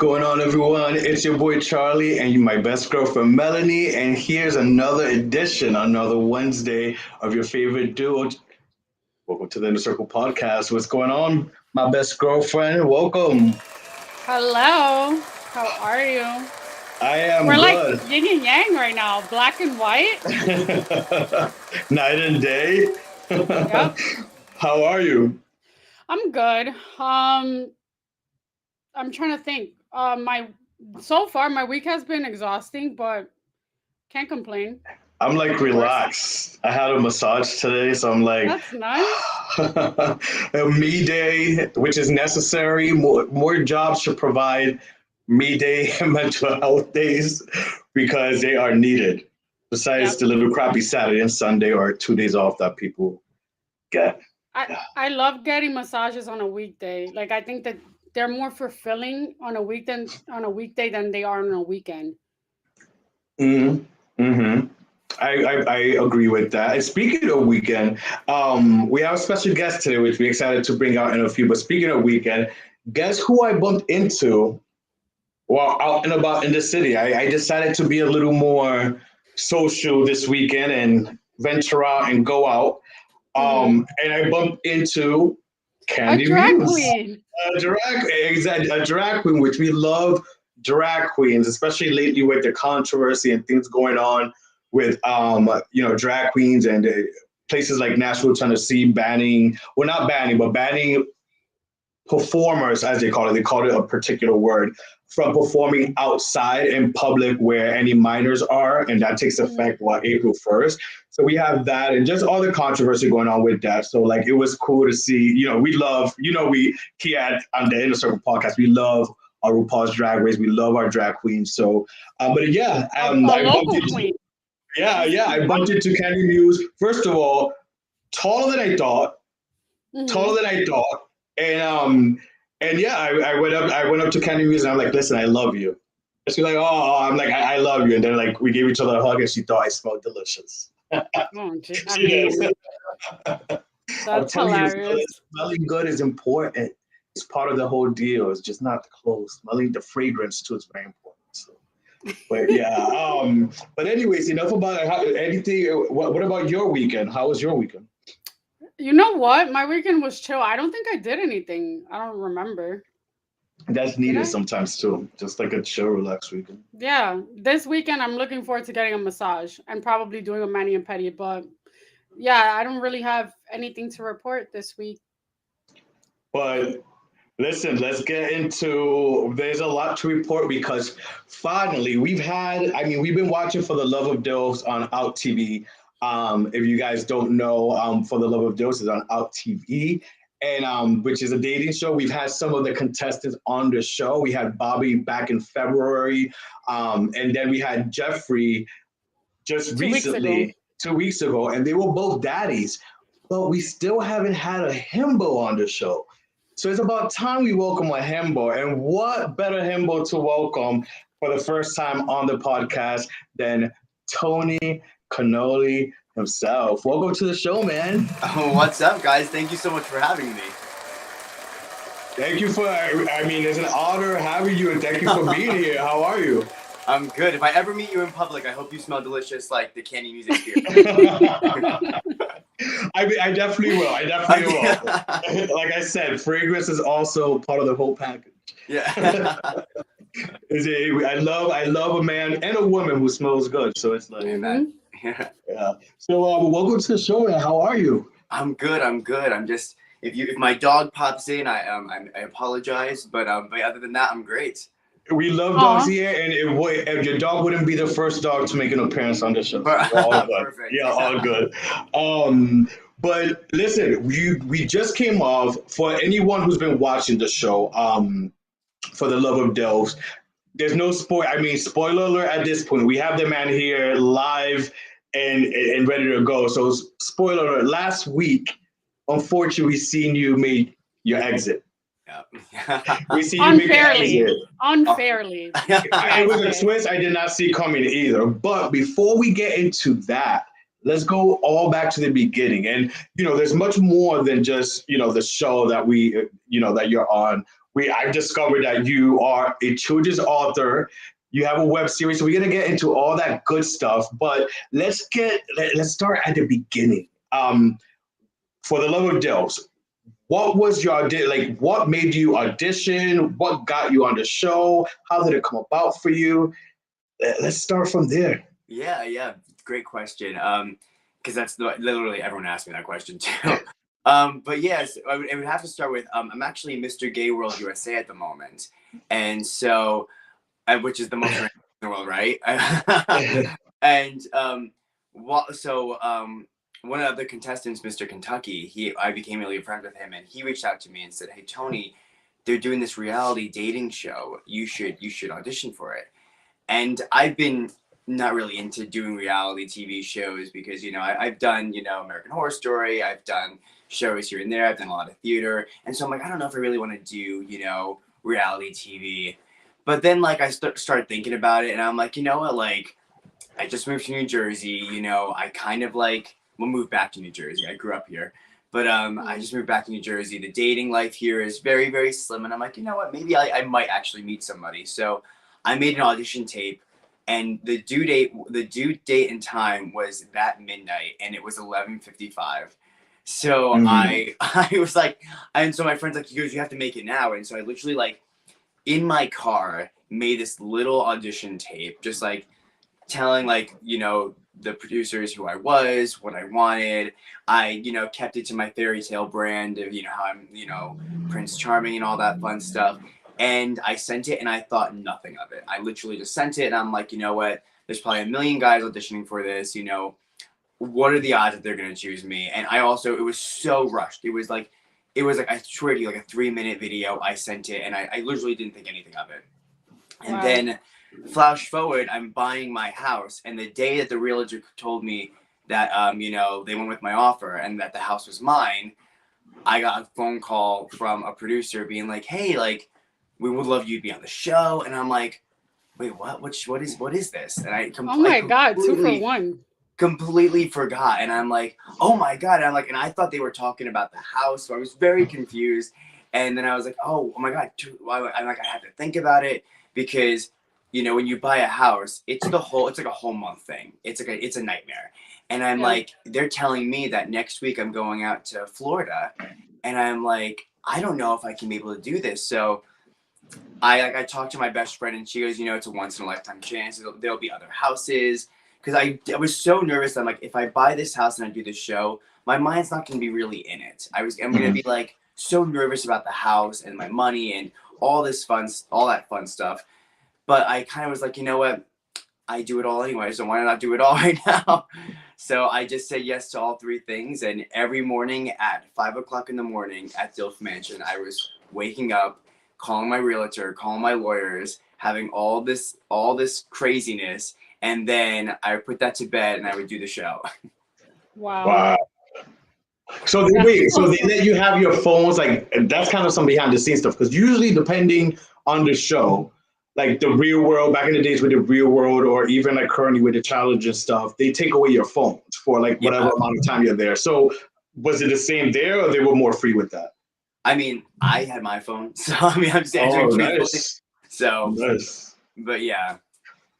going on, everyone? It's your boy Charlie and my best girlfriend Melanie, and here's another edition, another Wednesday of your favorite duo. Welcome to the Inner Circle Podcast. What's going on, my best girlfriend? Welcome. Hello. How are you? I am We're like good. yin and yang right now, black and white. Night and day. Yep. How are you? I'm good. I'm trying to think. My so far my week has been exhausting, but can't complain. I'm Could like be worse. relaxed. I had a massage today, so I'm like That's nice. a me day, which is necessary. More jobs should provide me day and mental health days because they are needed. Besides Yep. the little crappy Saturday and Sunday or 2 days off that people get. I love getting massages on a weekday. Like I think that they're more fulfilling on a weekday than they are on a weekend. Mm-hmm. Mm-hmm. I agree with that. And speaking of weekend, we have a special guest today, which we're excited to bring out in a few. But speaking of weekend, guess who I bumped into while out and about in the city? I decided to be a little more social this weekend and venture out and go out. Hmm. And I bumped into A Candy drag Muse, queen. a drag queen, which we love drag queens, especially lately with the controversy and things going on with drag queens and places like Nashville, Tennessee banning, well, not banning, but banning performers, as they call it. They call it a particular word from performing outside in public where any minors are, and that takes Mhm. effect April 1st. So we have that, and just all the controversy going on with that. So like, it was cool to see. We love, we here on the Inner Circle podcast, we love our RuPaul's Drag Race. We love our drag queens. So, but yeah, A I bumped local into, queen. yeah, I bumped into Candy Muse. First of all, taller than I thought, Hmm. taller than I thought. And yeah, I went up to Candy Muse and I'm like, listen, I love you. And she's like, oh, I'm like, I love you. And then like we gave each other a hug and she thought I smelled delicious. Oh, I She does. mean, I'm that's telling you, hilarious. smelling good is important. It's part of the whole deal. It's just not the clothes. Smelling the fragrance too is very important. So, but yeah. But anyways, enough about it. Anything. What about your weekend? How was your weekend? You know what? My weekend was chill. I don't think I did anything. I don't remember. That's Did needed I? sometimes too. Just like a chill, relaxed weekend. Yeah. This weekend, I'm looking forward to getting a massage and probably doing a mani and pedi. But yeah, I don't really have anything to report this week. But listen, let's get into. There's a lot to report because finally we've had. I mean, we've been watching For the Love of D.I.L.F.S on Out TV. If you guys don't know, For the Love of D.I.L.F.S is on Out TV, and which is a dating show. We've had some of the contestants on the show. We had Bobby back in February, and then we had Jeffrey just 2 weeks ago. recently, 2 weeks ago, and they were both daddies. But we still haven't had a himbo on the show. So it's about time we welcome a himbo. And what better himbo to welcome for the first time on the podcast than Tony Cannoli himself? Welcome to the show, man. What's up, guys? Thank you so much for having me. Thank you for, I mean, it's an honor having you and thank you for being here. How are you? I'm good. If I ever meet you in public, I hope you smell delicious like the Candy Music Spirit. I definitely will. I definitely will. Like I said, fragrance is also part of the whole package. Yeah. I love a man and a woman who smells good. So it's like, Amen. Hmm. Yeah. yeah. So welcome to the show, man. How are you? I'm good. I'm just if my dog pops in, I apologize, but other than that, I'm great. We love dogs Aw. here, and if your dog wouldn't be the first dog to make an appearance on the show. So we're all good. Perfect. Yeah, all good. But listen, we just came off for anyone who's been watching the show. For the Love of D.I.L.F.S, there's no spoil. I mean, spoiler alert at this point. We have the man here live and ready to go. So spoiler alert. Last week, unfortunately, we seen you make your exit. Yeah. We see you make your Unfairly. exit. Unfairly. You It guys was a did. twist I did not see coming either. But before we get into that, let's go all back to the beginning. And there's much more than just the show that that you're on I've discovered that you are a children's author. You have a web series. So we're gonna get into all that good stuff. But let's start at the beginning. For the love of D.I.L.F.S, what was your like? What made you audition? What got you on the show? How did it come about for you? Let's start from there. Yeah, great question. Because that's literally everyone asked me that question too. But yes, I would have to start with I'm actually Mr. Gay World USA at the moment, and so which is the most random in the world, right? And one of the contestants, Mr. Kentucky, I became really friends with him, and he reached out to me and said, "Hey Tony, they're doing this reality dating show. You should audition for it." And I've been not really into doing reality TV shows because I've done American Horror Story, I've done shows here and there, I've done a lot of theater, and so I'm like, I don't know if I really want to do reality TV. But then like I started thinking about it, and I'm like, you know what, like I just moved to New Jersey, I kind of like moved back to New Jersey. I grew up here. But I just moved back to New Jersey. The dating life here is very, very slim. And I'm like, you know what? Maybe I might actually meet somebody. So I made an audition tape, and the due date and time was that midnight, and it was 11:55. So I was like, and so my friend's like, he goes, you have to make it now. And so I literally like in my car made this little audition tape, just like telling like the producers who I was, what I wanted. I kept it to my fairy tale brand of how I'm Prince Charming and all that fun stuff. And I sent it, and I thought nothing of it. I literally just sent it, and I'm like, you know what? There's probably a million guys auditioning for this. What are the odds that they're gonna choose me? And it was so rushed. It was like I swear to you, like a 3-minute video. I sent it, and I literally didn't think anything of it. And then flash forward, I'm buying my house, and the day that the realtor told me that they went with my offer and that the house was mine, I got a phone call from a producer being like, hey, like, we would love you to be on the show. And I'm like, wait, what is this? And oh my god, 2 for 1. Completely forgot. And I'm like, oh my god. And I'm like, and I thought they were talking about the house, so I was very confused. And then I was like, oh my god. I'm like, I had to think about it, because when you buy a house, it's like a whole month thing. It's a nightmare. And I'm like, they're telling me that next week I'm going out to Florida, and I'm like, I don't know if I can be able to do this. So I talked to my best friend, and she goes, it's a once in a lifetime chance. There'll be other houses. Because I was so nervous. I'm like, if I buy this house and I do this show, my mind's not going to be really in it. I'm going to be like so nervous about the house and my money and all that fun stuff. But I kind of was like, you know what? I do it all anyway, so why not do it all right now? So I just said yes to all 3 things. And every morning at 5 o'clock in the morning at D.I.L.F Mansion, I was waking up, calling my realtor, calling my lawyers, having all this craziness. And then I would put that to bed, and I would do the show. Wow. So they let you have your phones, like that's kind of some behind the scenes stuff, because usually depending on the show, like the Real World, back in the days with the Real World, or even like currently with the challenge and stuff, they take away your phones for like whatever amount of time you're there. So was it the same there, or they were more free with that? I mean, I had my phone, so I mean, I'm just answering nice. So nice. But yeah.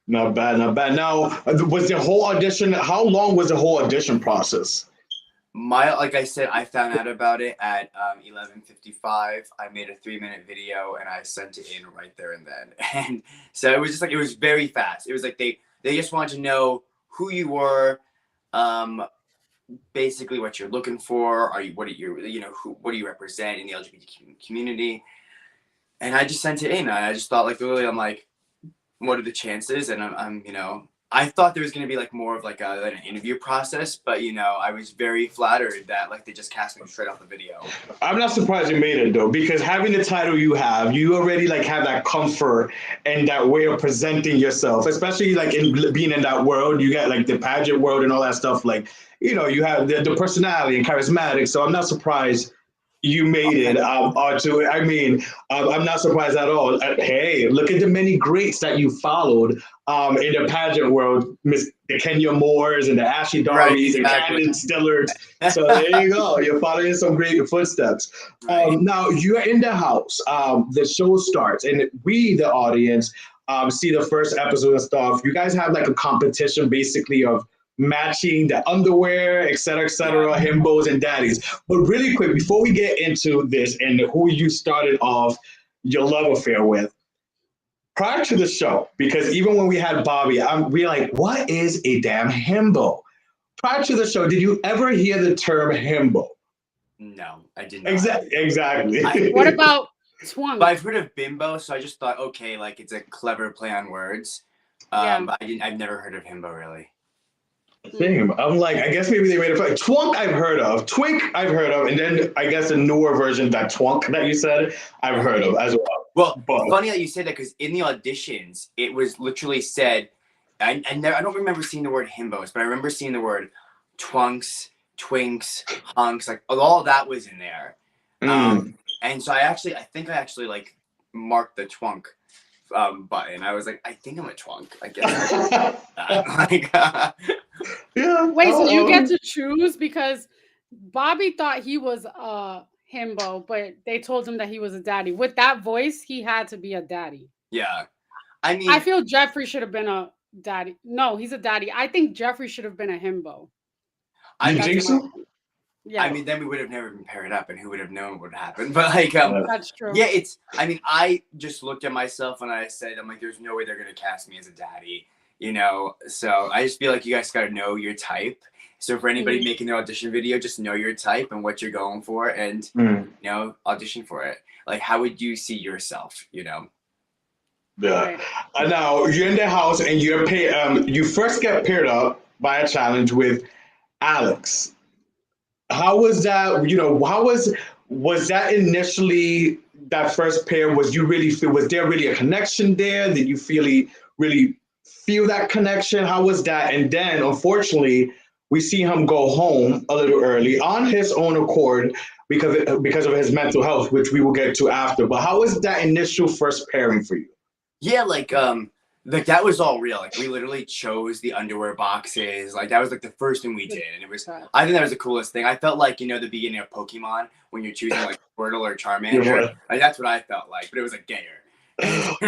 Not bad. Now, was the whole audition, how long was the whole audition process? Like I said, I found out about it at 11:55. I made a 3-minute video, and I sent it in right there and then. And so it was just like, it was very fast. It was like they just wanted to know who you were, basically what you're looking for. What do you represent in the LGBT community? And I just sent it in. I just thought, like, literally, I'm like, what are the chances? And I'm I thought there was going to be like more of like an interview process, but I was very flattered that like they just cast me straight off the video. I'm not surprised you made it though, because having the title you have, you already like have that comfort and that way of presenting yourself, especially like in being in that world. You got like the pageant world and all that stuff. Like, you have the personality and charismatic. So I'm not surprised you made it onto it. I mean, I'm not surprised at all. Hey, look at the many greats that you followed in the pageant world, Miss the Kenya Moores and the Ashley Right, Darby's and exactly. Camden Stillards. So there you go. You're following some great footsteps. Right. Now you're in the house. The show starts, and we, the audience, see the first episode and stuff. You guys have like a competition, basically, of matching the underwear, et cetera, himbos and daddies. But really quick, before we get into this and who you started off your love affair with, prior to the show, because even when we had Bobby, we like, what is a damn himbo? Prior to the show, did you ever hear the term himbo? No, I did not. Exactly. What about twunk? But I've heard of bimbo, so I just thought, okay, like it's a clever play on words. Yeah. But I've never heard of himbo really. Same. I'm like, I guess maybe they made it funny. Twunk I've heard of. Twink I've heard of. And then I guess the newer version, that twunk that you said, I've heard of as well. Well, But funny that you said that because in the auditions, it was literally said, I don't remember seeing the word himbos, but I remember seeing the word twunks, twinks, hunks, like all of that was in there. And so I think I actually like marked the twunk button. I was like, I think I'm a twunk. I guess. Like, yeah. Wait, so you get to choose because Bobby thought he was a himbo, but they told him that he was a daddy. With that voice, he had to be a daddy. yeah. I mean, I feel Jeffrey should have been a daddy. No, he's a daddy. I think Jeffrey should have been a himbo. You think so? Yeah. I mean, then we would have never been paired up, and who would have known what would happen? But like, That's true. yeah, I mean, I just looked at myself and I said, I'm like, there's no way they're gonna cast me as a daddy, you know. So I just feel like you guys gotta know your type. So for anybody making their audition video, just know your type and what you're going for, and you know, audition for it. Like, how would you see yourself? You know. Yeah. Now you're in the house and you first get paired up by a challenge with Alex. How was that? You know, was that initially that first pair? Was there really a connection there? Did you really feel that connection? How was that? And then unfortunately, we see him go home a little early on his own accord because of his mental health, which we will get to after. But how was that initial first pairing for you? Yeah, like that was all real. Like we literally chose the underwear boxes. Like that was like the first thing we did, and it was. I think that was the coolest thing. I felt like the beginning of Pokemon when you're choosing like Squirtle or Charmander. Like that's what I felt like, but it was like gayer.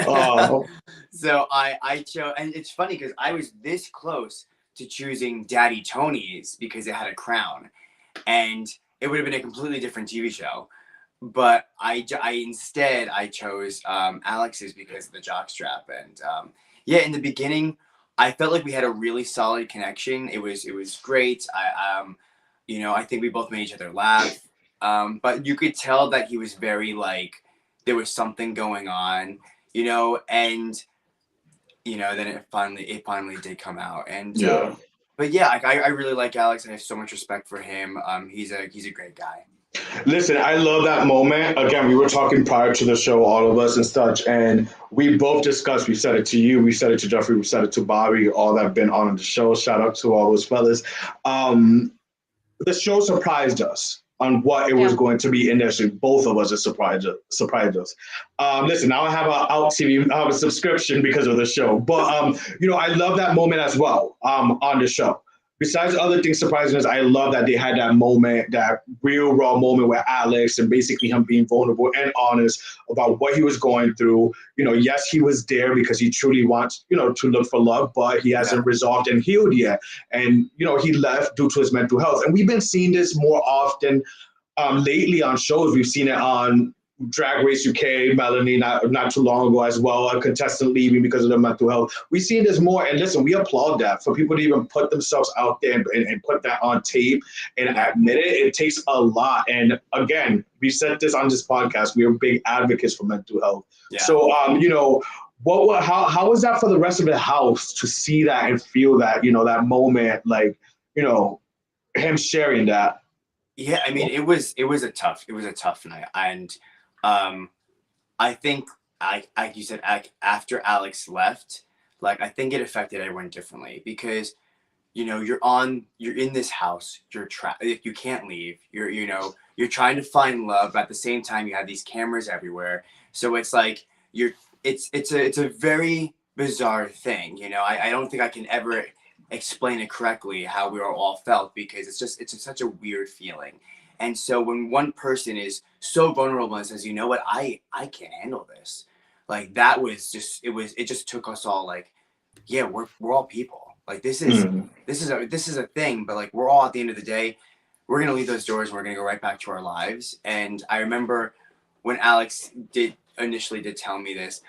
Oh. So I chose, and it's funny because I was this close to choosing Daddy Tony's because it had a crown, and it would have been a completely different TV show. But I instead I chose Alex's because of the jockstrap, and yeah, in the beginning I felt like we had a really solid connection. It was great. I think we both made each other laugh, but you could tell that he was very like there was something going on, and then it finally did come out, and but yeah, like, I really like Alex, and I have so much respect for him. He's a great guy. Listen, I love that moment. Again, we were talking prior to the show, all of us and such, and we both discussed. We said it to you, we said it to Jeffrey, we said it to Bobby, all that have been on the show. Shout out to all those fellas. The show surprised us on what it was going to be initially. Both of us it surprised us. Listen, now I have a Out TV, I have a subscription because of the show, but I love that moment as well on the show. Besides other things surprising us, I love that they had that moment, that real raw moment with Alex and basically him being vulnerable and honest about what he was going through. Yes, he was there because he truly wants, to look for love, but he hasn't resolved and healed yet. And, he left due to his mental health. And we've been seeing this more often lately on shows. We've seen it on Drag Race UK, Melanie, not too long ago as well, a contestant leaving because of their mental health. We've seen this more, and listen, we applaud that. For people to even put themselves out there and put that on tape and admit it takes a lot. And again, we said this on this podcast, we are big advocates for mental health. Yeah. So, how was that for the rest of the house to see that and feel that, that moment, like, him sharing that? Yeah, I mean, it was a tough night, and I think like you said, after Alex left, like I think it affected everyone differently because, you're in this house, you're trapped, you can't leave, you're trying to find love, but at the same time you have these cameras everywhere. So it's like it's a very bizarre thing. I don't think I can ever explain it correctly how we all felt, because it's such a weird feeling. And so when one person is so vulnerable and says, you know what, I can't handle this, like that was just it just took us all, like, yeah, we're all people. Like this is a thing, but like we're all, at the end of the day, we're gonna leave those doors and we're gonna go right back to our lives. And I remember when Alex initially did tell me this,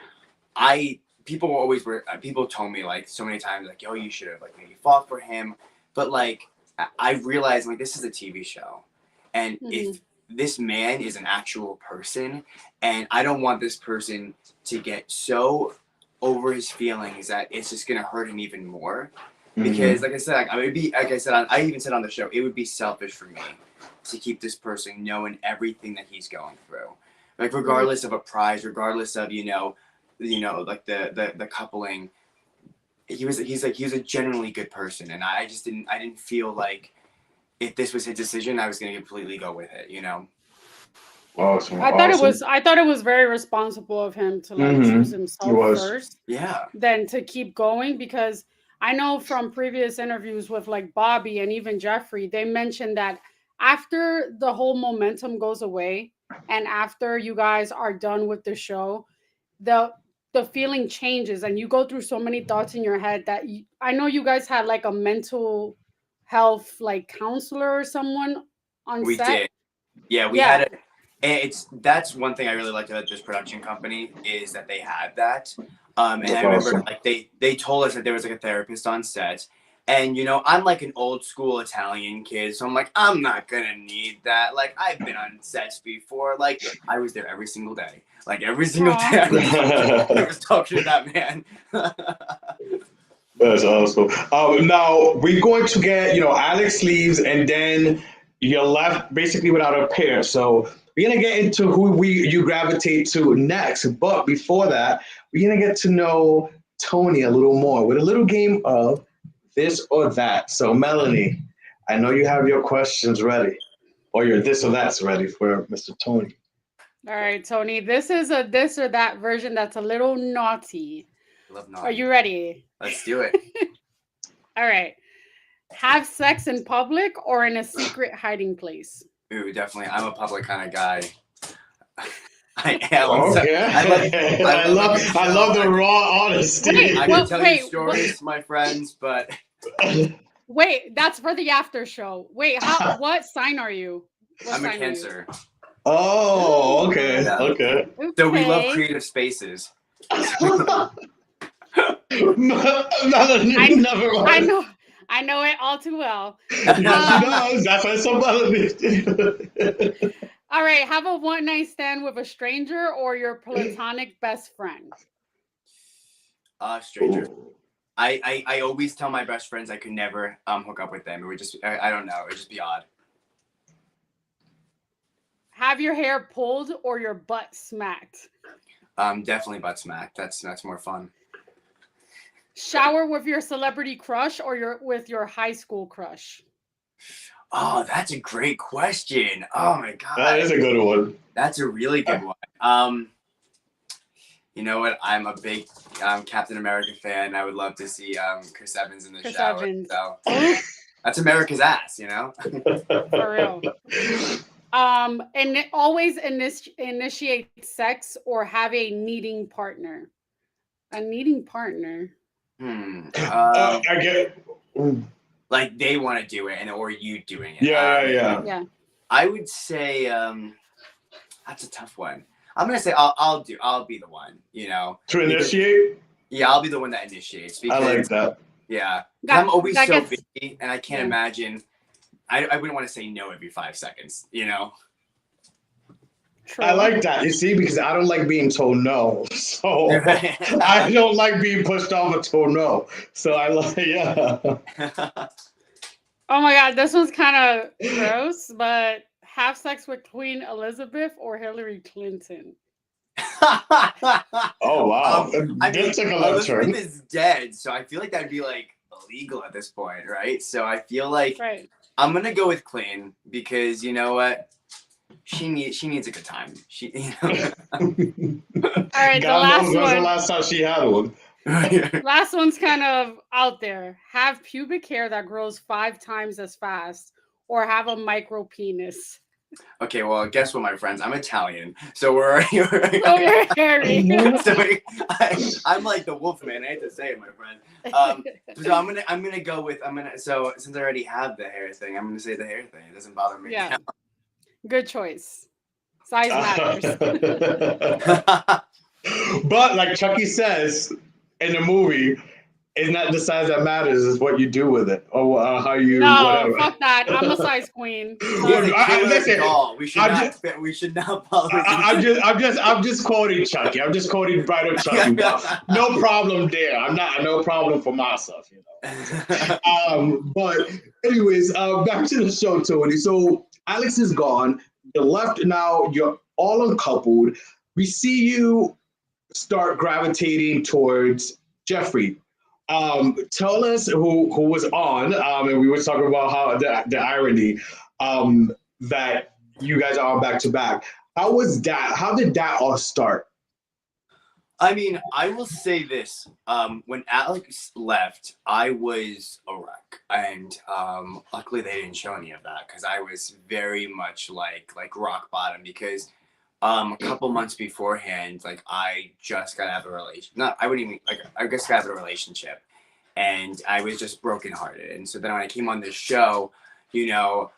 people told me like so many times, like, yo, you should have like maybe fought for him. But like I realized, like, this is a TV show. And if this man is an actual person, and I don't want this person to get so over his feelings that it's just gonna hurt him even more. Because like I said, I even said on the show, it would be selfish for me to keep this person knowing everything that he's going through. Like regardless of a prize, regardless of, like the coupling, he's a genuinely good person. And I didn't feel like if this was his decision, I was gonna completely go with it, Awesome. I thought it was very responsible of him to like choose himself first, than to keep going, because I know from previous interviews with like Bobby and even Jeffrey, they mentioned that after the whole momentum goes away and after you guys are done with the show, the feeling changes and you go through so many thoughts in your head that I know you guys had like a mental health like counselor or someone on we set. did. Yeah, we had it. And that's one thing I really liked about this production company, is that they had that. And I remember like they told us that there was like a therapist on set. And I'm like an old school Italian kid, so I'm like, I'm not gonna need that. Like, I've been on sets before. Like, I was there every single day. Like every single day I was talking to that man. That's awesome. Now we're going to get, Alex leaves, and then you're left basically without a pair. So we're gonna get into who you gravitate to next. But before that, we're gonna get to know Tony a little more with a little game of this or that. So Melanie, I know you have your questions ready, or your this or that's ready for Mr. Tony. All right, Tony. This is a this or that version that's a little naughty. Love naughty. Are you ready? Let's do it. All right. Have sex in public or in a secret hiding place? Ooh, definitely. I'm a public kind of guy. I am. Okay. I love the raw honesty. I can tell you stories to my friends, but wait, that's for the after show. Wait, what sign are you? I'm a Cancer. Oh, okay. Yeah. Okay. So we love creative spaces. I know it all too well. That's why somebody. All right, have a one-night stand with a stranger or your platonic best friend? Stranger. Ooh. I always tell my best friends I could never hook up with them. It would just, I don't know, it would just be odd. Have your hair pulled or your butt smacked? Definitely butt smacked. That's more fun. Shower with your celebrity crush or with your high school crush? Oh, that's a great question. Oh my god, that is a good one. That's a really good one. You know what? I'm a big Captain America fan. I would love to see Chris Evans in the shower. Evans. So that's America's ass, For real. And always initiate sex or have a needing partner. A needing partner. I get. Like they want to do it, or you doing it. Yeah. I would say that's a tough one. I'm gonna say I'll be the one. To initiate. Yeah, I'll be the one that initiates. Because, I like that. Yeah, I'm always so busy, and I can't imagine. I wouldn't want to say no every 5 seconds. True. I like that. You see, because I don't like being told no. So I don't like being pushed off and told no. So I like, yeah. Oh my God, this one's kind of gross, but have sex with Queen Elizabeth or Hillary Clinton? Oh, wow. Elizabeth is dead, so I feel like that'd be like, illegal at this point, right? So I feel like I'm gonna go with clean because you know what, she needs a good time. She, you know. All right, God knows when's the last time she had one. Last one's kind of out there. Have pubic hair that grows 5 times as fast, or have a micro penis. Okay, well, guess what, my friends? I'm Italian, so we're So you're hairy. So I'm like the wolf man. I hate to say it, my friend. So I'm gonna go with So since I already have the hair thing, I'm gonna say the hair thing. It doesn't bother me. Yeah, good choice. Size matters. But like Chucky says in the movie, it's not the size that matters; it's what you do with it, or how you. No, whatever. Fuck that. I'm a size queen. Listen, we should not follow. I'm just quoting Chucky. I'm just quoting right of Chucky. No problem there. No problem for myself, you know. But anyways, back to the show, Tony. So Alex is gone. You're left now. You're all uncoupled. We see you start gravitating towards Jeffrey. Tell us who was on, and we were talking about how the irony that you guys are back to back. How was that? How did that all start? I mean, I will say this: when Alex left, I was a wreck, and luckily they didn't show any of that because I was very much like rock bottom because. A couple months beforehand, like I just got out of a relationship. I just got out of a relationship, and I was just brokenhearted. And so then when I came on this show, you know,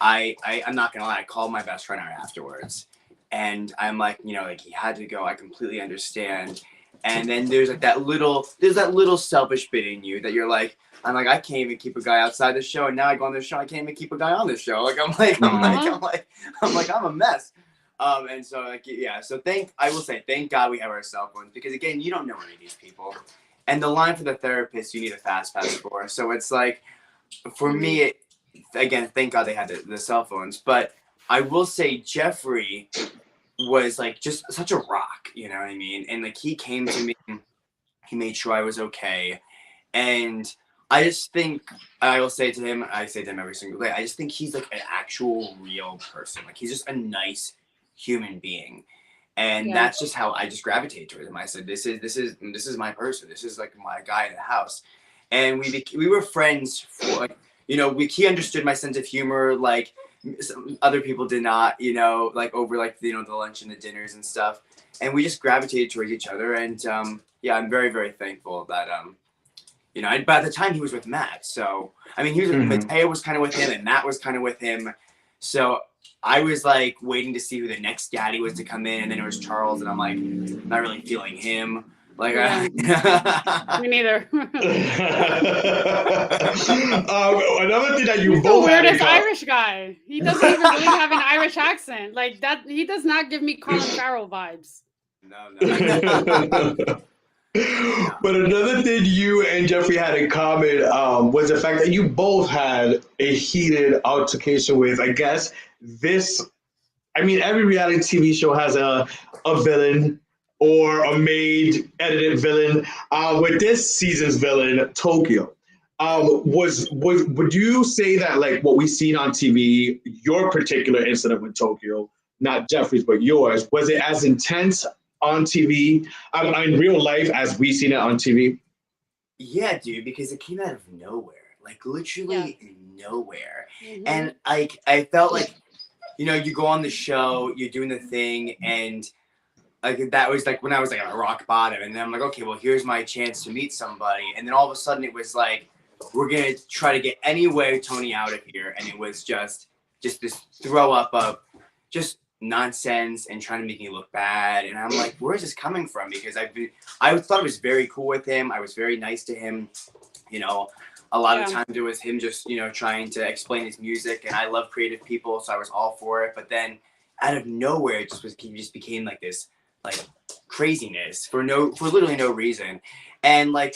I'm not gonna lie, I called my best friend out afterwards, and I'm like, you know, like he had to go. I completely understand. And then there's that little selfish bit in you that you're like, I'm like, I can't even keep a guy outside the show, and now I go on this show, I can't even keep a guy on this show. Like I'm a mess. And so so I will say thank God we have our cell phones because again, you don't know any of these people. And the line for the therapist you need a fast pass for. So it's like for me, again, thank God they had the cell phones. But I will say Jeffrey was like just such a rock, you know what I mean? And like he came to me, he made sure I was okay. And I just think I say to him every single day, I just think he's like an actual real person. Like he's just a nice human being, and that's just how I just gravitated towards him. I said, "This is my person. This is like my guy in the house," and we were friends for like, you know, he understood my sense of humor like some other people did not, you know, like over like you know the lunch and the dinners and stuff, and we just gravitated towards each other. And I'm very very thankful that you know, by the time he was with Matt, so I mean he was Mateo was kind of with him and Matt was kind of with him, so. I was like waiting to see who the next daddy was to come in, and then it was Charles, and I'm like, not really feeling him. Like, me neither. Another thing that He's the weirdest Irish guy. He doesn't even really have an Irish accent. Like that, he does not give me Colin Farrell vibes. No. But another thing you and Jeffrey had in common was the fact that you both had a heated altercation with, I guess, every reality TV show has a villain or a made edited villain. With this season's villain, Tokyo, would you say that like what we've seen on TV, your particular incident with Tokyo, not Jeffrey's but yours, was it as intense on TV, in real life, as we seen it on TV? Yeah, dude, because it came out of nowhere, like literally nowhere, and I felt like. You know, you go on the show, you're doing the thing, and like that was like when I was like at rock bottom, and then I'm like, okay, well, here's my chance to meet somebody, and then all of a sudden it was like, we're gonna try to get any way Tony out of here, and it was just this throw up of just nonsense and trying to make me look bad, and I'm like, where is this coming from? Because I thought it was very cool with him, I was very nice to him, you know. A lot of times it was him just, you know, trying to explain his music, and I love creative people, so I was all for it. But then, out of nowhere, it just became like this, like craziness for literally no reason. And like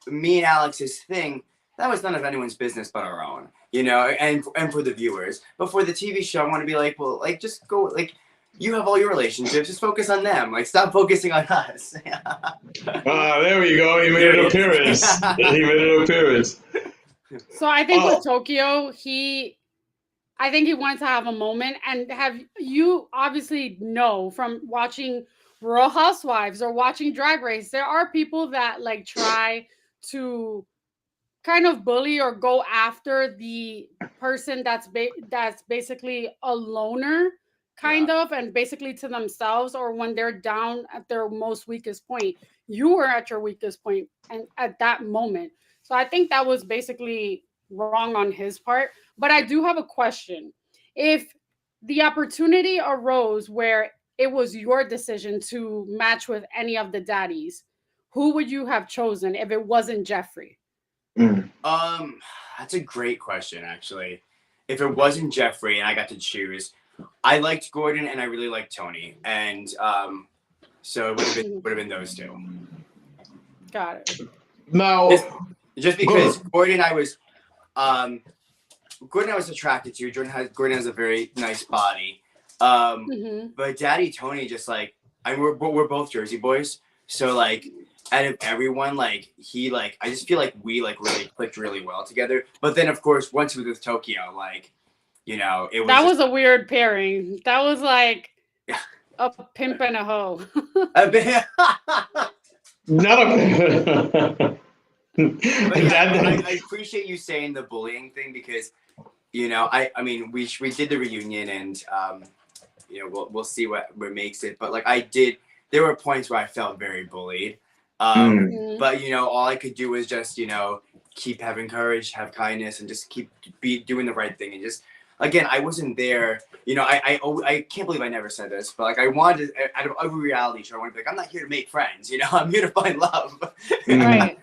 me and Alex's thing, that was none of anyone's business but our own, you know, and for the viewers. But for the TV show, I want to be like, well, like just go, like You have all your relationships. Just focus on them. Like, stop focusing on us. There we go. He made an appearance. He made an appearance. So I think with Tokyo, I think he wanted to have a moment. And have you obviously know from watching Real Housewives or watching Drag Race, there are people that like try to kind of bully or go after the person that's basically a loner kind of, and basically to themselves, or when they're down at their most weakest point. You were at your weakest point and at that moment. So I think that was basically wrong on his part. But I do have a question. If the opportunity arose where it was your decision to match with any of the daddies, who would you have chosen if it wasn't Jeffree? That's a great question, actually. If it wasn't Jeffree and I got to choose, I liked Gordon and I really liked Tony, and so it would have been those two. Got it. Now, just because Gordon I was attracted to. Gordon has a very nice body, but Daddy Tony just like we're both Jersey boys, so like. Out of everyone, like he like I just feel like we like really clicked really well together. But then of course once we was with Tokyo, like, you know, it was that was a weird pairing. That was like a pimp and a hoe. Not a I appreciate you saying the bullying thing because, you know, I mean we did the reunion and you know we'll see what makes it. But like there were points where I felt very bullied. But you know, all I could do was just, you know, keep having courage, have kindness, and just keep doing the right thing. And just again, I wasn't there. You know, I can't believe I never said this, but like I wanted out of every reality show, I wanted to be like, I'm not here to make friends. You know, I'm here to find love. Right.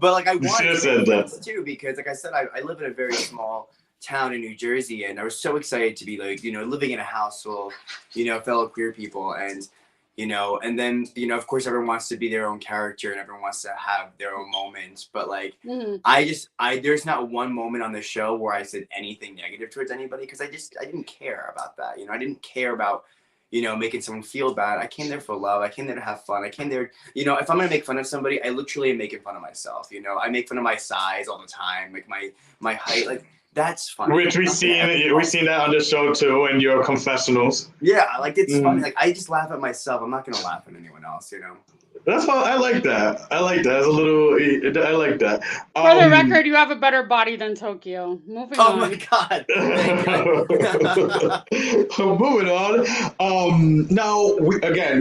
But like I wanted to make friends too because, like I said, I live in a very small town in New Jersey, and I was so excited to be like, you know, living in a house full, you know, fellow queer people and. You know, and then, you know, of course, everyone wants to be their own character and everyone wants to have their own moments. But like, there's not one moment on the show where I said anything negative towards anybody because I didn't care about that. You know, I didn't care about, you know, making someone feel bad. I came there for love. I came there to have fun. I came there, you know, if I'm going to make fun of somebody, I literally am making fun of myself. You know, I make fun of my size all the time, like my height, like. That's funny. Which we've seen that on the show too, in your confessionals. Yeah, like it's funny. Like I just laugh at myself. I'm not gonna laugh at anyone else, you know. That's fine. I like that. I like that. It's a little. I like that. For the record, you have a better body than Tokyo. Moving on. Oh my god. Moving on. Now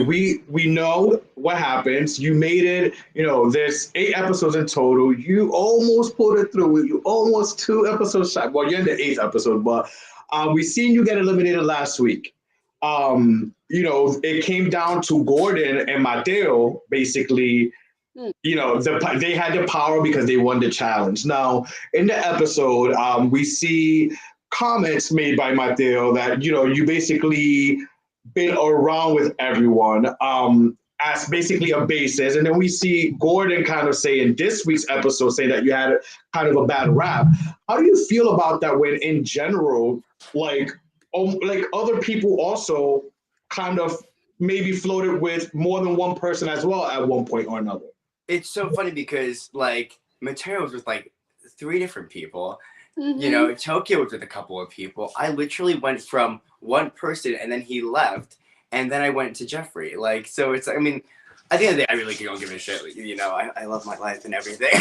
we know what happens. You made it. You know, there's 8 episodes in total. You almost pulled it through. You almost 2 episodes shy. Well, you're in the 8th episode, but we seen you get eliminated last week. You know, it came down to Gordon and Mateo, basically, you know, they had the power because they won the challenge. Now, in the episode, we see comments made by Mateo that, you know, you basically been around with everyone as basically a basis. And then we see Gordon kind of say in this week's episode, say that you had kind of a bad rap. How do you feel about that when in general, like other people also kind of maybe floated with more than one person as well at one point or another? It's so funny because like Mateo was with like 3 different people. You know, Tokyo was with a couple of people. I literally went from one person and then he left and then I went to Jeffree. Like, so it's, I mean, at the end of the day, I really don't give a shit. You know, I love my life and everything.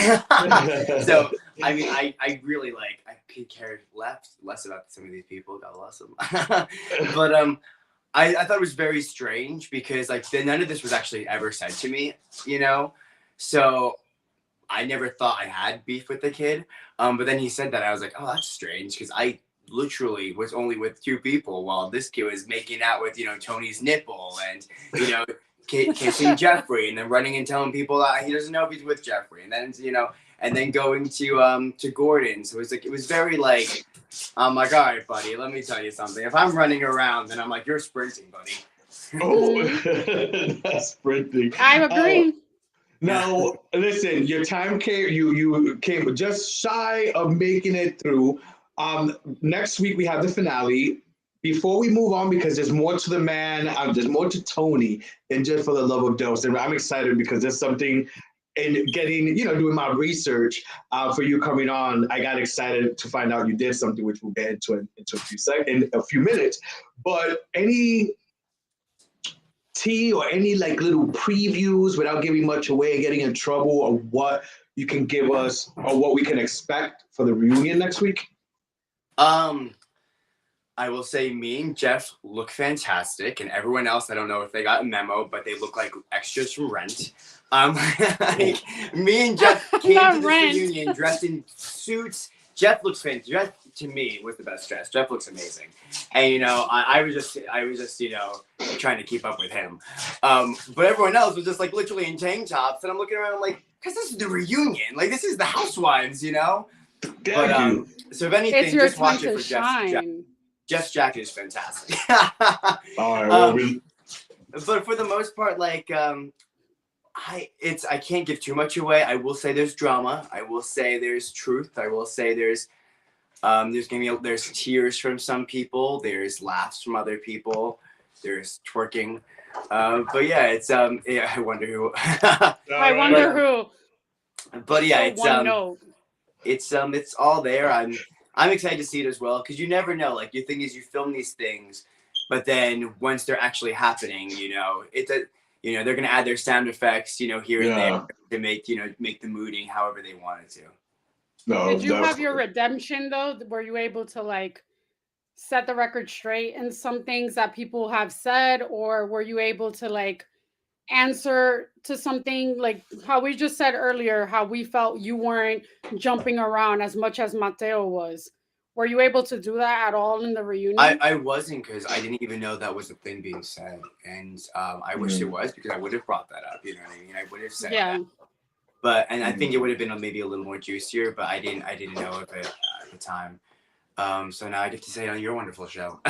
So, I mean, I really like, I could care less about some of these people. God bless them. But I thought it was very strange because like none of this was actually ever said to me, you know? So I never thought I had beef with the kid. But then he said that I was like, oh, that's strange because I literally was only with 2 people while this kid was making out with, you know, Tony's nipple and, you know, kissing Jeffree and then running and telling people that he doesn't know if he's with Jeffree. And then, you know, and then going to Gordon. So it was very like, I'm like, all right, buddy, let me tell you something. If I'm running around, then I'm like, you're sprinting, buddy. Oh, that's sprinting. I agree. Now, listen, your time came, you came just shy of making it through. Next week we have the finale. before we move on, because there's more to the man, there's more to Tony than just For the Love of Dose. And I'm excited because there's something in getting, doing my research for you coming on. I got excited to find out you did something, which we'll get into in a few minutes. But any tea or any like little previews without giving much away and getting in trouble, or what you can give us or what we can expect for the reunion next week? I will say me and Jeff look fantastic, and everyone else, I don't know if they got a memo, but they look like extras from Rent. Like, me and Jeff came to this reunion dressed in suits. Jeff looks fantastic. Jeff, to me, was the best dressed. Jeff looks amazing, and I was just trying to keep up with him. But everyone else was just like literally in tank tops, and I'm looking around, I'm like, because this is the reunion, like this is the Housewives, But so if anything, it's your just watch time it for to shine. Jeff's jacket is fantastic. All right, well, but for the most part, like I can't give too much away. I will say there's drama. I will say there's truth. I will say there's tears from some people. There's laughs from other people. There's twerking. But yeah, it's I wonder who. I wonder who. But yeah, it's all there. I'm excited to see it as well, because you never know. Like, your thing is, you film these things, but then once they're actually happening, they're gonna add their sound effects, here and there to make the mooding however they wanted to. No, did you have your redemption though? Were you able to like set the record straight in some things that people have said, or were you able to like answer to something like how we just said earlier, how we felt you weren't jumping around as much as Mateo was? Were you able to do that at all in the reunion? I wasn't, because I didn't even know that was a thing being said, and I wish it was, because I would have brought that up. You know what I mean? I would have said that. But I think it would have been maybe a little more juicier, but I didn't know of it at the time. So now I get to say it on your wonderful show.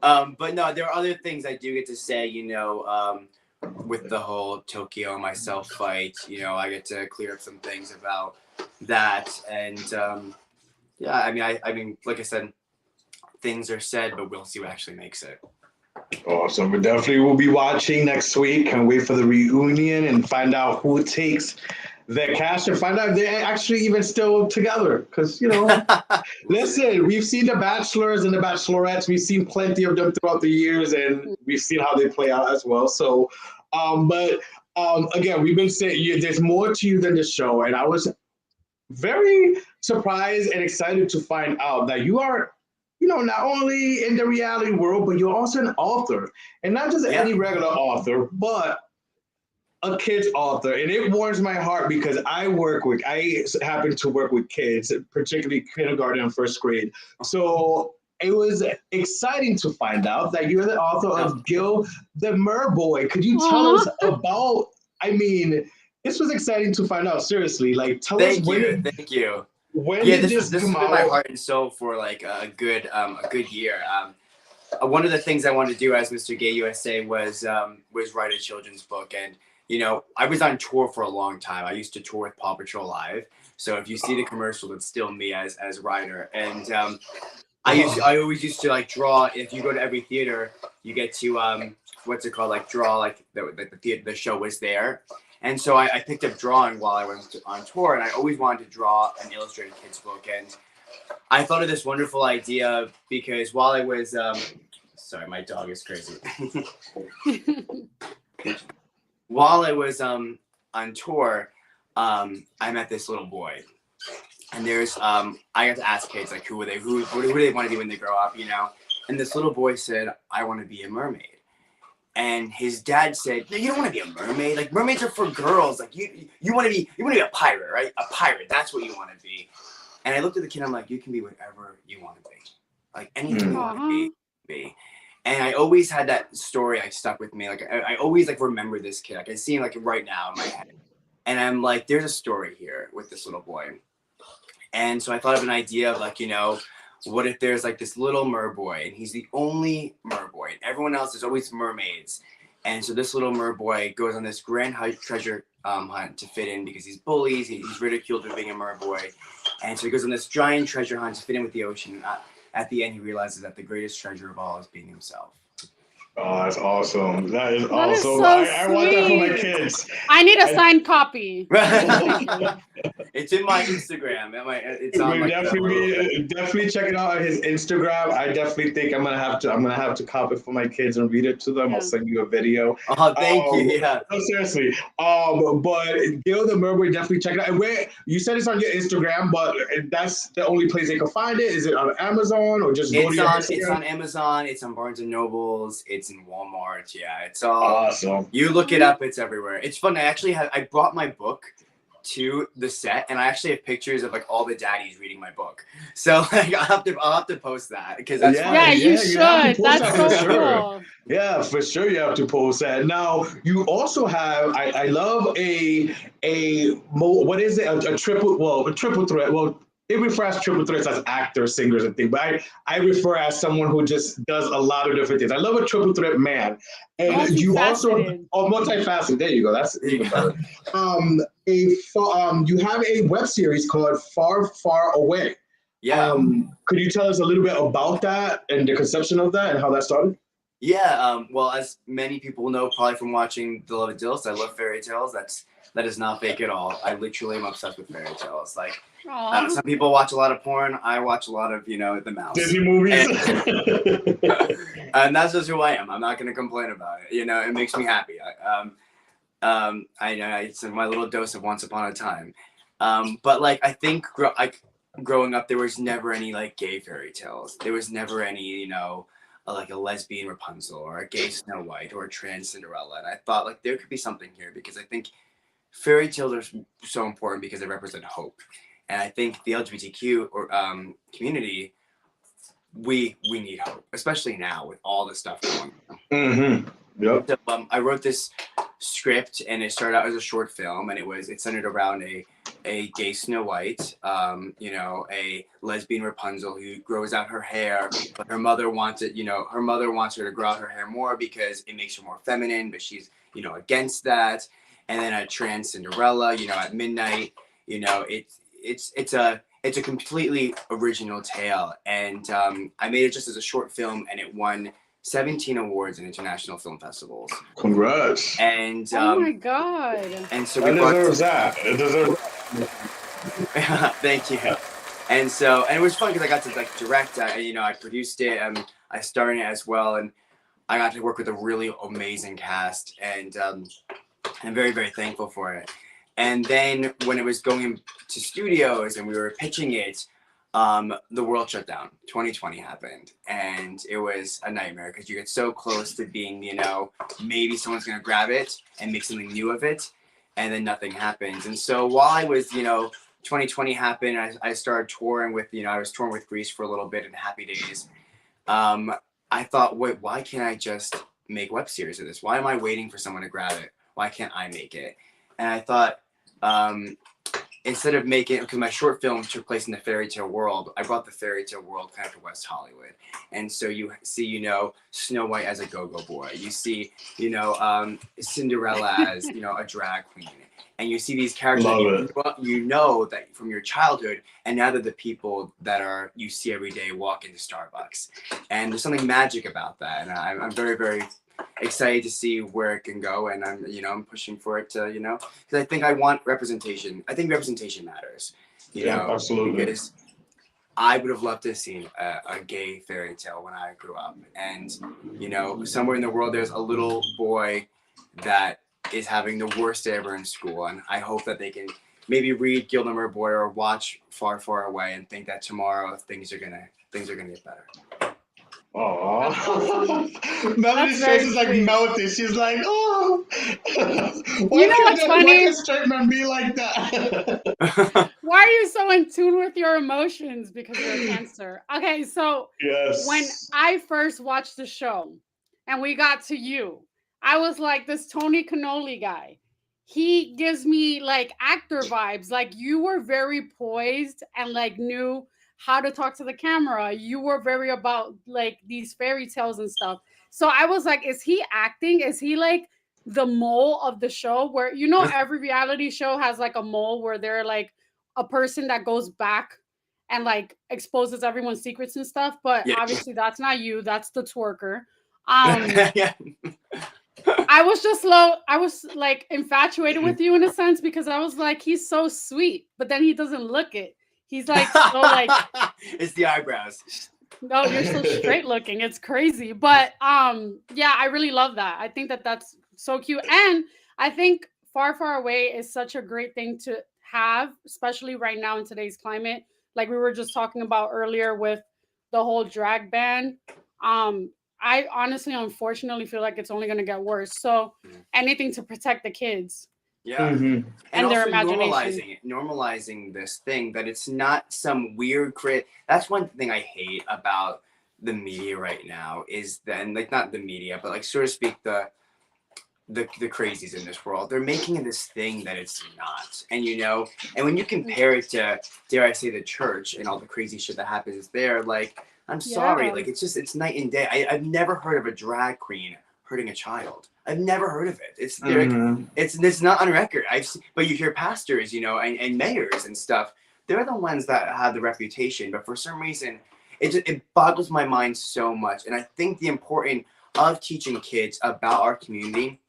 But no, there are other things I do get to say, with the whole Tokyo and myself fight, I get to clear up some things about that. And yeah, I mean, like I said, things are said, but we'll see what actually makes it. Awesome. We definitely will be watching next week and wait for the reunion and find out who takes their cash and find out if they're actually even still together. Because, listen, we've seen the Bachelors and the Bachelorettes. We've seen plenty of them throughout the years, and we've seen how they play out as well. So, again, we've been saying there's more to you than the show. And I was very surprised and excited to find out that you are, not only in the reality world, but you're also an author. And not just any regular author, but a kid's author. And it warms my heart because I happen to work with kids, particularly kindergarten and first grade. So it was exciting to find out that you're the author of Gil the Merboy. Could you tell us about, this was exciting to find out, seriously. Like, tell us when. Thank you. When did this has been my heart and soul for like a good year. One of the things I wanted to do as Mr. Gay USA was write a children's book. And I was on tour for a long time. I used to tour with Paw Patrol Live. So if you see the commercial, it's still me as writer. And I always used to like draw. If you go to every theater, you get to what's it called? Like draw like the show was there. And so I picked up drawing while I went on tour, and I always wanted to draw an illustrated kids book. And I thought of this wonderful idea because while I was sorry, my dog is crazy. While I was on tour, I met this little boy, and there's I got to ask kids like who do they want to be when they grow up, And this little boy said, "I want to be a mermaid." And his dad said, "No, you don't want to be a mermaid. Like mermaids are for girls. Like you want to be a pirate, right? A pirate. That's what you want to be." And I looked at the kid. I'm like, "You can be whatever you want to be. Like anything you want to be." And I always had that story stuck with me. Like I always remember this kid. Like I see him right now in my head. And I'm like, there's a story here with this little boy. And so I thought of an idea of what if there's this little merboy and he's the only merboy and everyone else is always mermaids. And so this little merboy goes on this grand treasure hunt to fit in because he's bullied, he's ridiculed for being a merboy. And so he goes on this giant treasure hunt to fit in with the ocean. at the end he realizes that the greatest treasure of all is being himself. Oh, that's awesome. That is That is awesome. so I want that for my sweet. kids. I need a signed copy. It's in my Instagram. It's on like definitely check it out on his Instagram. I definitely think I'm gonna have to copy it for my kids and read it to them. I'll send you a video. Oh, thank you. Yeah. No, seriously. But Gil the Mermaid, definitely check it out. And where you said it's on your Instagram, but that's the only place they can find it. Is it on Amazon or just go to your Instagram? It's on Amazon. It's on Barnes and Nobles. It's in Walmart. Yeah, it's all awesome. You look it up. It's everywhere. It's fun. I brought my book to the set, and I actually have pictures of like all the daddies reading my book. So like, I'll have to post that because that's you should. That's so cool. Yeah, for sure you have to post that. Now you also have I love what is it? A triple threat. Well, they refer as triple threats as actors, singers, and things, but I refer as someone who just does a lot of different things. I love a triple threat man. And you also multifaceted. There you go. That's even better. You have a web series called Far, Far Away. Yeah. Could you tell us a little bit about that and the conception of that and how that started? Yeah. Well, as many people know, probably from watching The Love of D.I.L.F.S, I love fairy tales. That is not fake at all. I literally am obsessed with fairy tales. Like, some people watch a lot of porn. I watch a lot of, the mouse. Disney movies. And that's just who I am. I'm not going to complain about it. It makes me happy. I know it's my little dose of Once Upon a Time. But like, I think growing up, there was never any like gay fairy tales. There was never any, like a lesbian Rapunzel or a gay Snow White or a trans Cinderella. And I thought like there could be something here because I think fairy tales are so important because they represent hope. And I think the LGBTQ community, we need hope, especially now with all the stuff going on. Mm-hmm. Yep. So, I wrote this script, and it started out as a short film, and it centered around a gay Snow White, a lesbian Rapunzel who grows out her hair, but her mother wants her to grow out her hair more because it makes her more feminine, but she's against that. And then a trans Cinderella, at midnight, it's a completely original tale, and I made it just as a short film, and it won 17 awards in international film festivals. Congrats! And oh my god! And so it deserves that. It deserves. Thank you. And it was fun because I got to like direct. I produced it. I starred in it as well, and I got to work with a really amazing cast, and I'm very, very thankful for it. And then when it was going to studios and we were pitching it, the world shut down. 2020 happened, and it was a nightmare because you get so close to being, maybe someone's going to grab it and make something new of it, and then nothing happens. And so while I was, 2020 happened, I started touring with, I was touring with Grease for a little bit in Happy Days. I thought, wait, why can't I just make web series of this? Why am I waiting for someone to grab it? Why can't I make it? And I thought, instead of making, because my short film took place in the fairy tale world, I brought the fairy tale world kind of to West Hollywood. And so you see, Snow White as a go-go boy. You see, Cinderella as, a drag queen. And you see these characters that from your childhood, and now they're the people that you see every day walk into Starbucks. And there's something magic about that. And I'm very, very excited to see where it can go, and I'm pushing for it to, because I think I want representation. I think representation matters. Absolutely. Because I would have loved to have seen a gay fairy tale when I grew up, and somewhere in the world there's a little boy that is having the worst day ever in school, and I hope that they can maybe read Gilmore Boy or watch Far, Far Away and think that tomorrow things are gonna get better. Aww. Melody's face is like melting. She's like, oh. What's funny? Why can straight men be like that? Why are you so in tune with your emotions? Because you're a Cancer. Okay, so when I first watched the show and we got to you, I was like, this Tony Cannoli guy, he gives me like actor vibes. Like you were very poised and like knew how to talk to the camera. You were very about like these fairy tales and stuff. So I was like, is he acting? Is he like the mole of the show? Where every reality show has like a mole where they're like a person that goes back and like exposes everyone's secrets and stuff. But obviously that's not you. That's the twerker. I was like infatuated with you in a sense because I was like, he's so sweet, but then he doesn't look it. He's like so like it's the eyebrows. No, you're so straight looking. It's crazy. But yeah, I really love that. I think that that's so cute. And I think Far Far Away is such a great thing to have, especially right now in today's climate. Like we were just talking about earlier with the whole drag ban. I honestly, unfortunately, feel like it's only going to get worse. So anything to protect the kids. Yeah. And also their imagination. normalizing this thing that it's not some weird That's one thing I hate about the media right now is then like not the media, but like so to speak the crazies in this world. They're making this thing that it's not. And you know, and when you compare it to, dare I say, the church and all the crazy shit that happens there, like I'm sorry, like it's night and day. I've never heard of a drag queen hurting a child. I've never heard of it. It's it's not on record. But you hear pastors, you know, and mayors and stuff. They're the ones that have the reputation. But for some reason, it boggles my mind so much. And I think the importance of teaching kids about our community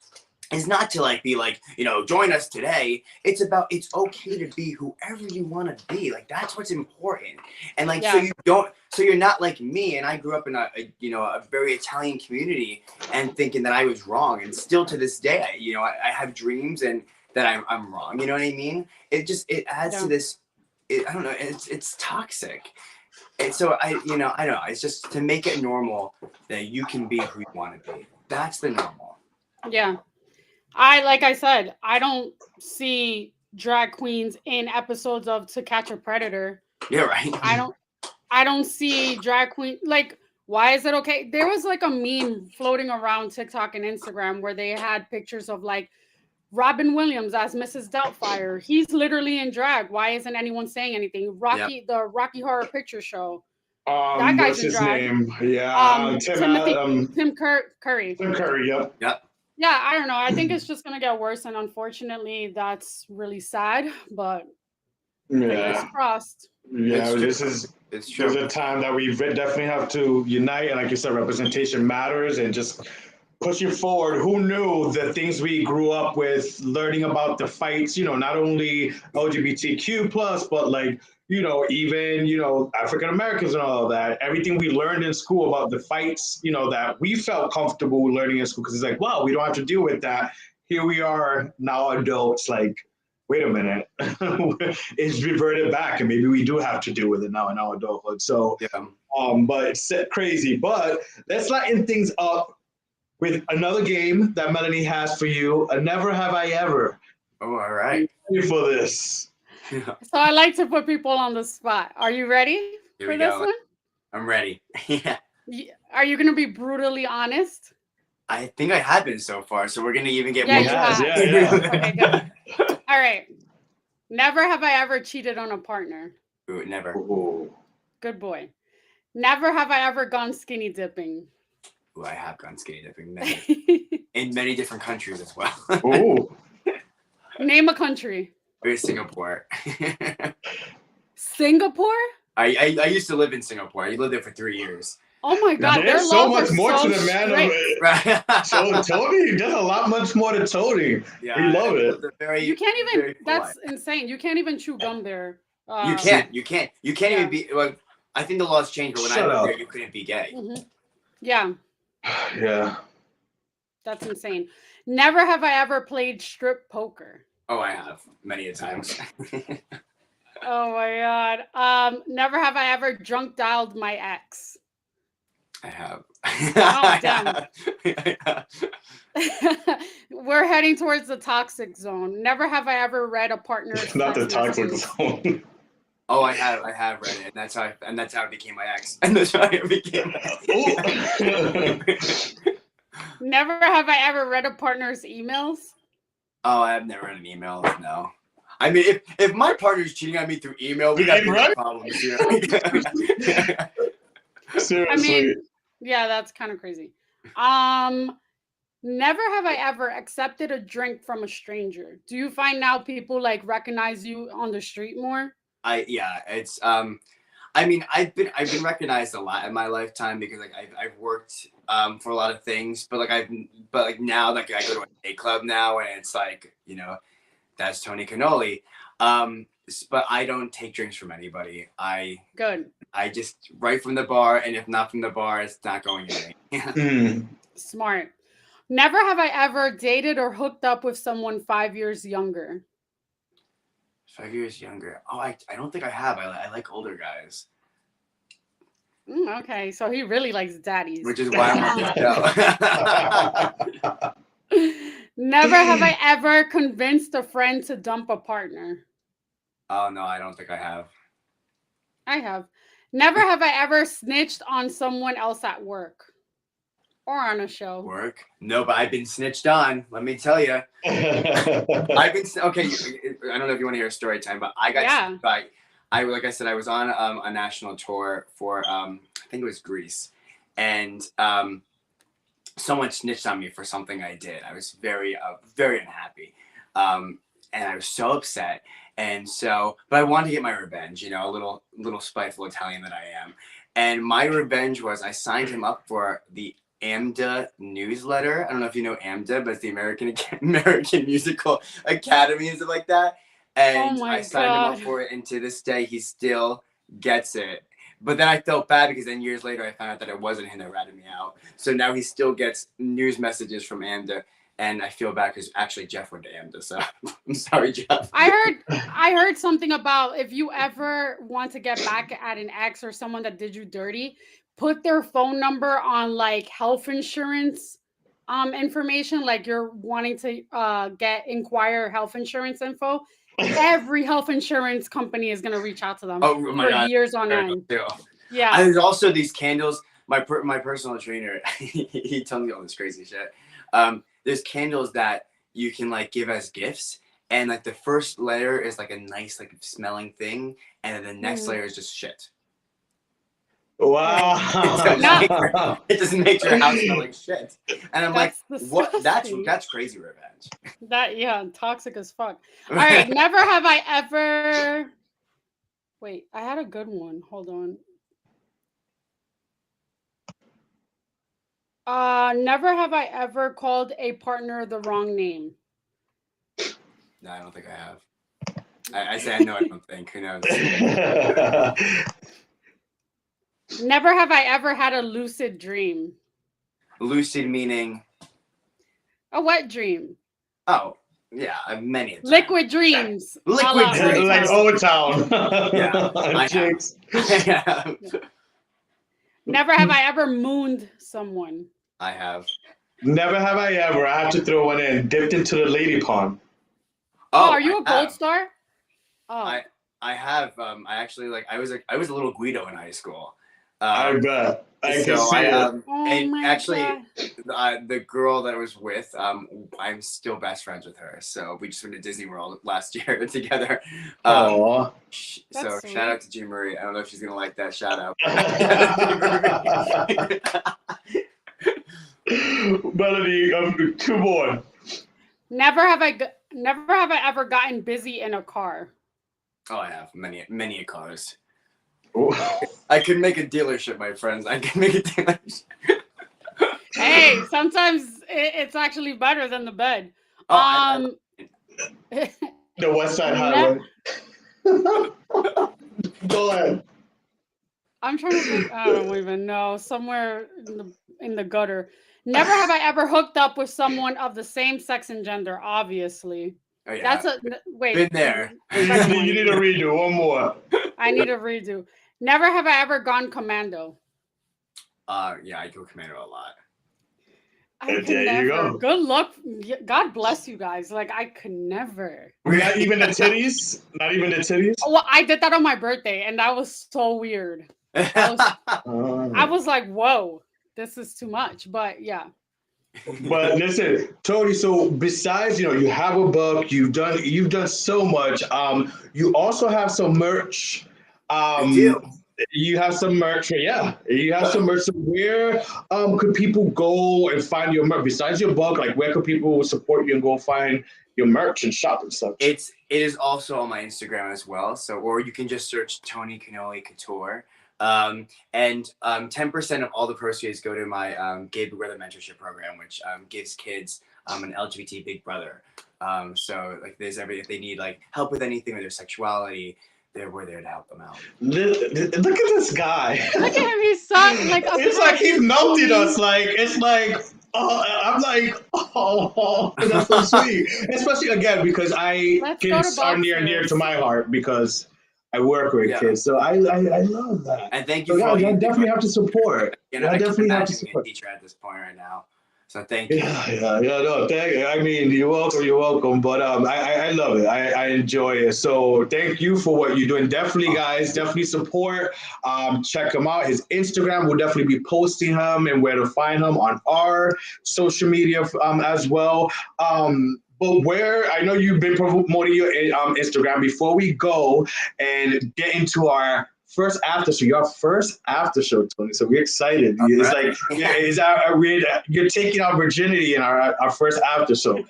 is not to like be like, you know, join us today. It's about it's okay to be whoever you want to be. Like that's what's important. And like so you're not like me. And I grew up in a very Italian community and thinking that I was wrong. And still to this day, I have dreams and that I'm wrong. You know what I mean? It adds to this. I don't know. It's toxic. And so I don't know. It's just to make it normal that you can be who you want to be. That's the normal. Yeah. Like I said, I don't see drag queens in episodes of To Catch a Predator. Yeah, right. I don't see drag queen like why is it okay? There was like a meme floating around TikTok and Instagram where they had pictures of like Robin Williams as Mrs. Doubtfire. He's literally in drag. Why isn't anyone saying anything? The Rocky Horror Picture Show. That guy's in drag. Name? Yeah, Tim Curry. Tim Curry. Yep. Yeah, I don't know. I think it's just gonna get worse, and unfortunately, that's really sad. But fingers crossed. Yeah, there's a time that we definitely have to unite, and like you said, representation matters, and just pushing forward. Who knew the things we grew up with, learning about the fights? Not only LGBTQ plus, but like even African Americans and all of that. Everything we learned in school about the fights, that we felt comfortable learning in school because it's like, wow, we don't have to deal with that. Here we are now, adults. Like, wait a minute, it's reverted back, and maybe we do have to deal with it now in our adulthood. So, but it's crazy. But let's lighten things up with another game that Melanie has for you. A Never Have I Ever. Oh, all right. Ready for this? So I like to put people on the spot. Are you ready for this one? I'm ready. Yeah. Are you going to be brutally honest? I think I have been so far, so we're going to even get more. Yeah. Okay, good. All right. Never have I ever cheated on a partner. Ooh, never. Ooh. Good boy. Never have I ever gone skinny dipping. Ooh, I have gone skinny dipping in many different countries as well. Ooh. Name a country. Singapore. Singapore? I used to live in Singapore. I lived there for 3 years. Oh my God! There's so much more to the man of it. So Tony, there's a lot much more to Tony. Yeah, we love it. You can't even. That's insane. You can't even chew gum there. You can't even be. Well, I think the laws changed, but when I was there, you couldn't be gay. Mm-hmm. Yeah. Yeah. That's insane. Never have I ever played strip poker. Oh, I have many a times. Oh my God. Never have I ever drunk dialed my ex. I have. Oh, damn. We're heading towards the toxic zone. Never have I ever read a partner's not the toxic zone. Oh, I have read it, and that's how it became my ex, and that's how it became. Never have I ever read a partner's emails. Oh, I've never read an email. No. I mean, if my partner's cheating on me through email, we got big problems here. Seriously. I mean, yeah, that's kind of crazy. Never have I ever accepted a drink from a stranger. Do you find now people like recognize you on the street more? It's I mean, I've been recognized a lot in my lifetime because like I've worked for a lot of things, but like now like I go to a club now and it's like, you know, that's Tony Cannoli. But I don't take drinks from anybody. I just right from the bar, and if not from the bar, it's not going anywhere. Smart. Never have I ever dated or hooked up with someone 5 years younger. 5 years younger. Oh, I don't think I have. I like older guys. Okay, so he really likes daddies. Which is why I'm on this show. Never have I ever convinced a friend to dump a partner. Oh, no, I don't think I have. I have. Never have I ever snitched on someone else at work or on a show. Work? No, but I've been snitched on. Let me tell you. I've been okay. I don't know if you want to hear a story time, but I got like I said, I was on a national tour for I think it was Greece, and someone snitched on me for something I did. I was very unhappy, and I was so upset. And so, but I wanted to get my revenge, you know, a little spiteful Italian that I am. And my revenge was I signed him up for the AMDA newsletter. I don't know if you know AMDA, but it's the American Musical Academy and stuff like that. And I signed him up for it, and to this day, he still gets it. But then I felt bad because then years later, I found out that it wasn't him that ratted me out. So now he still gets news messages from AMDA. And I feel bad because actually Jeff went to AMDA, so I'm sorry, Jeff. I heard something about if you ever want to get back at an ex or someone that did you dirty, put their phone number on like health insurance information, like you're wanting to inquire health insurance info. Every health insurance company is going to reach out to them for years on end. Yeah. And there's also these candles. My personal trainer, he told me all this crazy shit. There's candles that you can like give as gifts, and like the first layer is like a nice like smelling thing, and then the next layer is just shit. Wow. It doesn't make your house smell like shit. And I'm like, what? That's crazy revenge. Toxic as fuck. All right, never have I ever. Wait, I had a good one. Hold on. Never have I ever called a partner the wrong name. No, I don't think I have. I say I know, I don't think. Who knows? Never have I ever had a lucid dream. Lucid meaning? A wet dream. Oh, yeah, many times. Liquid dreams. Liquid dreams. Like Old Town. Yeah, I have. Never have I ever mooned someone. I have. Never have I ever. I have to throw one in. Dipped into the lady pond. Oh, are you a gold star? Oh, I have. I actually I was a little Guido in high school. I bet. I can see it. And actually, the girl that I was with, I'm still best friends with her. So we just went to Disney World last year together. So shout out to Jean Marie. I don't know if she's gonna like that shout out. Melody, two more. Never have I ever gotten busy in a car. Oh, I have many cars. I could make a dealership, my friends. I can make a dealership. Hey, sometimes it's actually better than the bed. The West Side Highway. Go ahead. I'm trying to think. I don't even know. Somewhere in the gutter. Never have I ever hooked up with someone of the same sex and gender. Obviously. Oh, yeah. Wait. Been there. You need a redo. One more. I need a redo. Never have I ever gone commando. Yeah, I go commando a lot. There you go. Good luck. God bless you guys. Like, I could never. Not even the titties? Not even the titties? Well, I did that on my birthday, and that was so weird. I was like, whoa, this is too much. But yeah. But listen, Tony, so besides, you have a book, you've done so much. You also have some merch. I do. You have some merch, yeah. You have some merch. So where could people go and find your merch besides your book? Like, where could people support you and go find your merch and shop and such? It is also on my Instagram as well. So, or you can just search Tony Cannoli Couture. And 10% of all the proceeds go to my Gay Big Brother mentorship program, which gives kids an LGBT big brother. So like if they need like help with anything with their sexuality, we're there to help them out. Look at this guy. Look at him. He's so like. It's like he's melted us. Like it's like. I'm like, oh, that's so sweet. Especially again because kids are near and dear to my heart because I work with kids. So I love that. And thank you for all. I definitely have to support. You know, I definitely have to support. A teacher at this point right now. So thank you. No, thank you. I mean, you're welcome. But I love it. I enjoy it. So thank you for what you're doing. Definitely, guys, definitely support. Check him out. His Instagram, we'll definitely be posting him and where to find him on our social media as well. But where I know you've been promoting your Instagram, before we go and get into our first after show, your first after show, Tony. So we're excited. It's like you're taking our virginity in our first after show.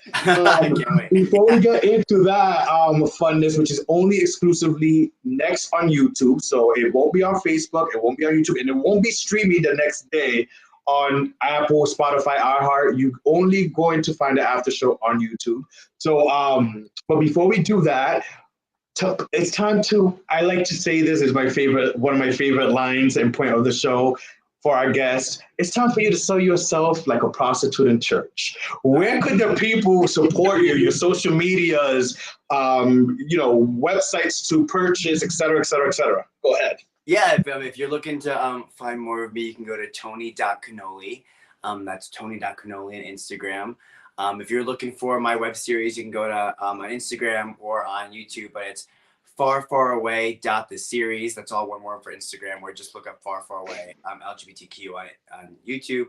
Before we get into that funness, which is only exclusively next on YouTube, so it won't be on Facebook, it won't be on YouTube, and it won't be streaming the next day on Apple, Spotify, iHeart. You're only going to find the after show on YouTube. So, but before we do that, it's time to, I like to say this is one of my favorite lines and point of the show for our guests. It's time for you to sell yourself like a prostitute in church. Where could the people support you? Your social medias, websites to purchase, et cetera, et cetera, et cetera. Go ahead. Yeah, if you're looking to find more of me, you can go to tony.cannoli. That's tony.cannoli on Instagram. If you're looking for my web series, you can go to on Instagram or on YouTube, but it's the series. That's all one word for Instagram, or just look up Far Away LGBTQ on YouTube.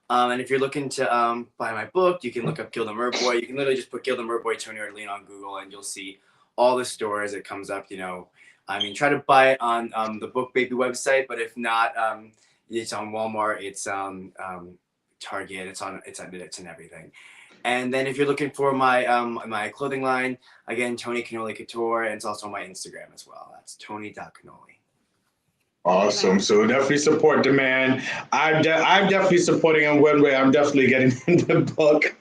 And if you're looking to buy my book, you can look up Kill the Mer Boy. You can literally just put Kill the Mer Boy Tony Arlene on Google, and you'll see all the stores. It comes up, try to buy it on the Book Baby website, but if not, it's on Walmart, it's Target, it's in everything. And then if you're looking for my my clothing line, again, Tony Cannoli Couture, and it's also on my Instagram as well. That's tony.cannoli. Awesome. So definitely support the man. I'm definitely supporting him one way. I'm definitely getting the book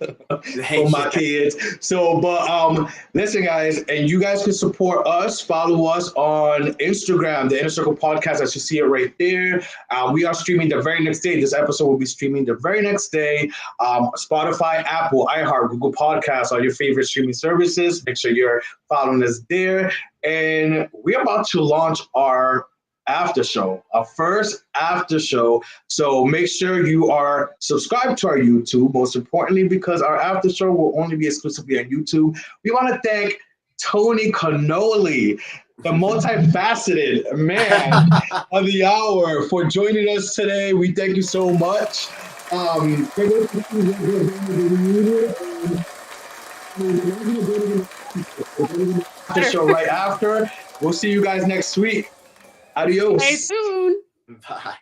for my kids. So, but listen, guys, and you guys can support us. Follow us on Instagram, the Inner Circle Podcast, as you see it right there. We are streaming the very next day. This episode will be streaming the very next day. Spotify, Apple, iHeart, Google Podcasts, all your favorite streaming services. Make sure you're following us there. And we're about to launch our after show, our first after show. So make sure you are subscribed to our YouTube, most importantly, because our after show will only be exclusively on YouTube. We want to thank Tony Cannoli, the multifaceted man of the hour, for joining us today. We thank you so much. The show right after. We'll see you guys next week. Adios. Stay tuned. Bye.